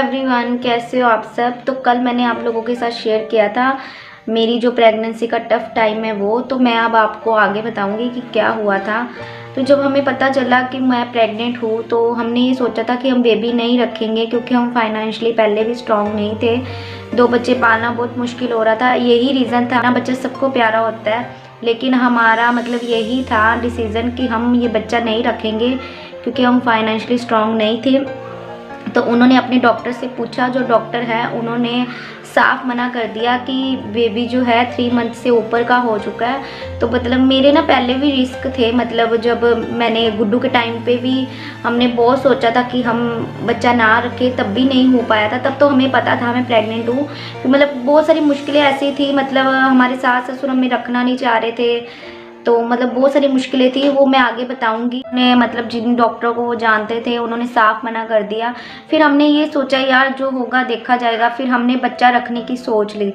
Everyone, कैसे हो आप सब। तो कल मैंने आप लोगों के साथ शेयर किया था मेरी जो प्रेगनेंसी का टफ़ टाइम है वो, तो मैं अब आपको आगे बताऊंगी कि क्या हुआ था। तो जब हमें पता चला कि मैं प्रेग्नेंट हूँ तो हमने ये सोचा था कि हम बेबी नहीं रखेंगे, क्योंकि हम फाइनेंशियली पहले भी स्ट्रॉन्ग नहीं थे। 2 बच्चे पालना बहुत मुश्किल हो रहा था, यही रीज़न था ना। बच्चा सबको प्यारा होता है, लेकिन हमारा मतलब यही था डिसीज़न कि हम ये बच्चा नहीं रखेंगे क्योंकि हम फाइनेंशियली स्ट्रॉन्ग नहीं थे। तो उन्होंने अपने डॉक्टर से पूछा, जो डॉक्टर है उन्होंने साफ मना कर दिया कि बेबी जो है 3 मंथ से ऊपर का हो चुका है। तो मतलब मेरे ना पहले भी रिस्क थे, मतलब जब मैंने गुड्डू के टाइम पे भी हमने बहुत सोचा था कि हम बच्चा ना रखें, तब भी नहीं हो पाया था। तब तो हमें पता था मैं प्रेग्नेंट हूँ, तो मतलब बहुत सारी मुश्किलें ऐसी थी, मतलब हमारे सास ससुर हमें रखना नहीं चाह रहे थे। तो मतलब बहुत सारी मुश्किलें थी, वो मैं आगे बताऊंगी। ने मतलब जिन डॉक्टरों को वो जानते थे उन्होंने साफ मना कर दिया। फिर हमने ये सोचा यार जो होगा देखा जाएगा, फिर हमने बच्चा रखने की सोच ली।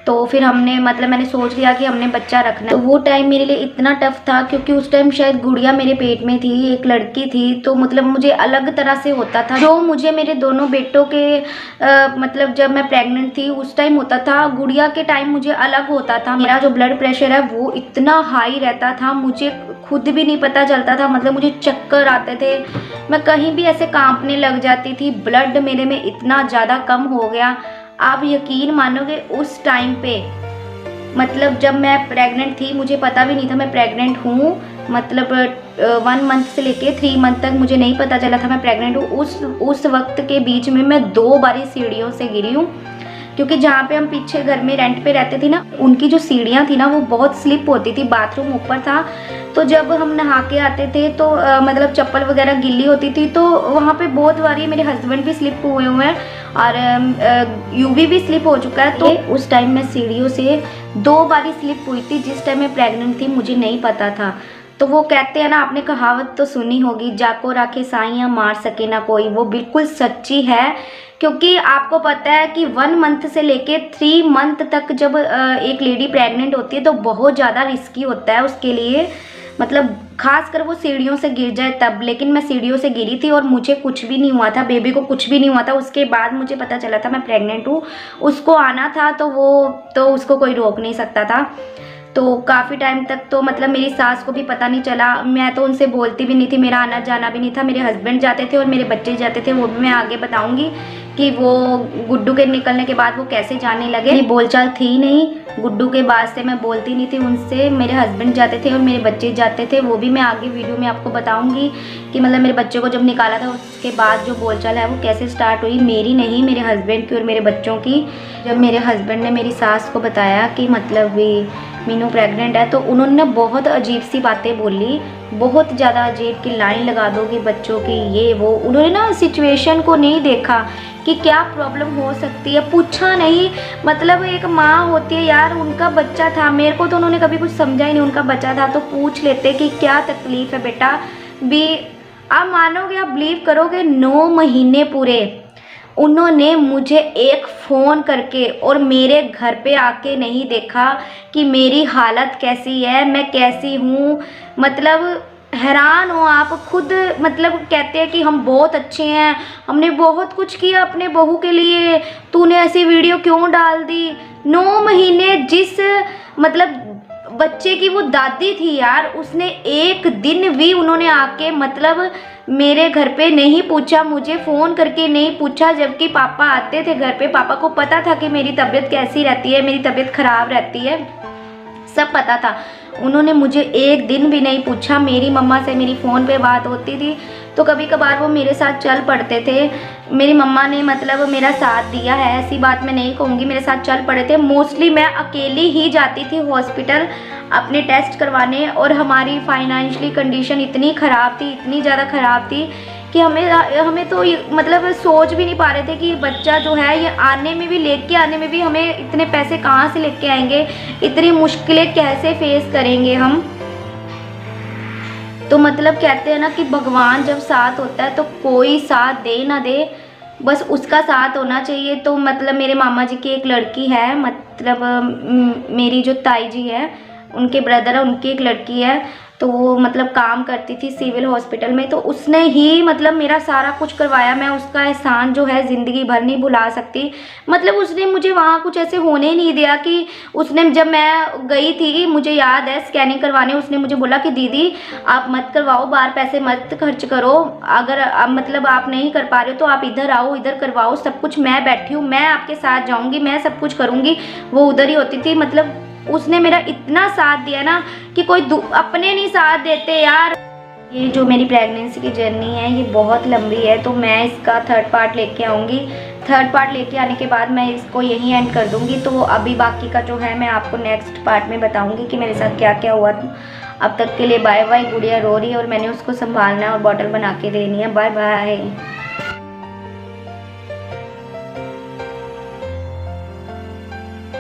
तो फिर हमने मतलब मैंने सोच लिया कि हमने बच्चा रखना है। तो वो टाइम मेरे लिए इतना टफ था क्योंकि उस टाइम शायद गुड़िया मेरे पेट में थी, एक लड़की थी। तो मतलब मुझे अलग तरह से होता था जो मुझे मेरे दोनों बेटों के मतलब जब मैं प्रेग्नेंट थी उस टाइम होता था, गुड़िया के टाइम मुझे अलग होता था। मेरा जो ब्लड प्रेशर है वो इतना हाई रहता था, मुझे खुद भी नहीं पता चलता था। मतलब मुझे चक्कर आते थे, मैं कहीं भी ऐसे कांपने लग जाती थी। ब्लड मेरे में इतना ज़्यादा कम हो गया, आप यकीन मानोगे उस टाइम पे, मतलब जब मैं प्रेग्नेंट थी मुझे पता भी नहीं था मैं प्रेग्नेंट हूँ। मतलब 1 मंथ से लेके 3 मंथ तक मुझे नहीं पता चला था मैं प्रेग्नेंट हूँ। उस वक्त के बीच में मैं 2 बारी सीढ़ियों से गिरी हूँ, क्योंकि जहाँ पे हम पीछे घर में रेंट पे रहते थे ना, उनकी जो सीढ़ियाँ थी ना वो बहुत स्लिप होती थी, बाथरूम ऊपर था। तो जब हम नहा के आते थे तो मतलब चप्पल वगैरह गिल्ली होती थी, तो वहाँ पे बहुत बारी मेरे हस्बैंड भी स्लिप हुए हुए हैं और यूवी भी स्लिप हो चुका है। तो उस टाइम मैं सीढ़ियों से 2 बारी स्लिप हुई थी, जिस टाइम मैं प्रेग्नेंट थी मुझे नहीं पता था। तो वो कहते हैं ना, आपने कहावत तो सुनी होगी, जाको राखे साइयाँ मार सके ना कोई, वो बिल्कुल सच्ची है। क्योंकि आपको पता है कि 1 मंथ से लेके 3 मंथ तक जब एक लेडी प्रेग्नेंट होती है तो बहुत ज़्यादा रिस्की होता है उसके लिए, मतलब खासकर वो सीढ़ियों से गिर जाए तब। लेकिन मैं सीढ़ियों से गिरी थी और मुझे कुछ भी नहीं हुआ था, बेबी को कुछ भी नहीं हुआ था। उसके बाद मुझे पता चला था मैं प्रेग्नेंट हूँ, उसको आना था तो उसको कोई रोक नहीं सकता था। तो काफ़ी टाइम तक तो मतलब मेरी सास को भी पता नहीं चला, मैं तो उनसे बोलती भी नहीं थी, मेरा आना जाना भी नहीं था। मेरे हस्बैंड जाते थे और मेरे बच्चे जाते थे, वो भी मैं आगे बताऊंगी कि वो गुड्डू के निकलने के बाद वो कैसे जाने लगे। मेरी बोलचाल थी नहीं, गुड्डू के बाद से मैं बोलती नहीं थी उनसे, मेरे हस्बैंड जाते थे और मेरे बच्चे जाते थे। वो भी मैं आगे वीडियो में आपको बताऊंगी कि मतलब मेरे बच्चे को जब निकाला था उसके बाद जो बोलचाल है वो कैसे स्टार्ट हुई, मेरी नहीं मेरे हस्बैंड की और मेरे बच्चों की। जब मेरे हस्बैंड ने मेरी सास को बताया कि मतलब भी मीनू प्रेग्नेंट है, तो उन्होंने बहुत अजीब सी बातें बोली, बहुत ज़्यादा अजीब की लाइन लगा दोगी बच्चों की, ये वो। उन्होंने ना सिचुएशन को नहीं देखा कि क्या प्रॉब्लम हो सकती है, पूछा नहीं। मतलब एक माँ होती है यार, उनका बच्चा था, मेरे को तो उन्होंने कभी कुछ समझा ही नहीं, उनका बच्चा था तो पूछ लेते कि क्या तकलीफ़ है बेटा भी। आप मानोगे, आप बिलीव करोगे, 9 महीने पूरे उन्होंने मुझे एक फ़ोन करके और मेरे घर पे आके नहीं देखा कि मेरी हालत कैसी है, मैं कैसी हूँ। मतलब हैरान हो आप खुद। मतलब कहते हैं कि हम बहुत अच्छे हैं, हमने बहुत कुछ किया अपने बहू के लिए, तूने ऐसी वीडियो क्यों डाल दी। 9 महीने जिस मतलब बच्चे की वो दादी थी यार, उसने एक दिन भी उन्होंने आके मतलब मेरे घर पे नहीं पूछा, मुझे फ़ोन करके नहीं पूछा। जबकि पापा आते थे घर पे, पापा को पता था कि मेरी तबीयत कैसी रहती है, मेरी तबीयत ख़राब रहती है, सब पता था। उन्होंने मुझे एक दिन भी नहीं पूछा। मेरी मम्मा से मेरी फ़ोन पे बात होती थी तो कभी कभार वो मेरे साथ चल पड़ते थे। मेरी मम्मा ने मतलब मेरा साथ दिया है, ऐसी बात मैं नहीं कहूँगी, मेरे साथ चल पड़े थे। मोस्टली मैं अकेली ही जाती थी हॉस्पिटल अपने टेस्ट करवाने, और हमारी फाइनेंशियली कंडीशन इतनी ख़राब थी, इतनी ज़्यादा ख़राब थी कि हमें तो मतलब सोच भी नहीं पा रहे थे कि बच्चा जो है ये आने में भी, लेके आने में भी हमें इतने पैसे कहाँ से लेके आएंगे, इतनी मुश्किलें कैसे फेस करेंगे हम। तो मतलब कहते हैं ना कि भगवान जब साथ होता है तो कोई साथ दे ना दे, बस उसका साथ होना चाहिए। तो मतलब मेरे मामा जी की एक लड़की है, मतलब मेरी जो ताई जी है उनके ब्रदर है, उनकी एक लड़की है। तो वो मतलब काम करती थी सिविल हॉस्पिटल में, तो उसने ही मतलब मेरा सारा कुछ करवाया। मैं उसका एहसान जो है ज़िंदगी भर नहीं भुला सकती। मतलब उसने मुझे वहाँ कुछ ऐसे होने ही नहीं दिया कि उसने, जब मैं गई थी मुझे याद है स्कैनिंग करवाने, उसने मुझे बोला कि दीदी आप मत करवाओ, बाहर पैसे मत खर्च करो, अगर मतलब आप नहीं कर पा रहे हो तो आप इधर आओ, इधर करवाओ, सब कुछ मैं बैठी हूँ, मैं आपके साथ जाऊँगी, मैं सब कुछ करूँगी। वो उधर ही होती थी। मतलब उसने मेरा इतना साथ दिया ना कि कोई अपने नहीं साथ देते यार। ये जो मेरी प्रेगनेंसी की जर्नी है ये बहुत लंबी है, तो मैं इसका थर्ड पार्ट लेके आऊँगी। थर्ड पार्ट लेके आने के बाद मैं इसको यहीं एंड कर दूँगी। तो अभी बाकी का जो है मैं आपको नेक्स्ट पार्ट में बताऊँगी कि मेरे साथ क्या क्या हुआ। अब तक के लिए बाय बाय। गुड़िया रो रही है और मैंने उसको संभालना है और बॉटल बना के देनी है। Bye bye.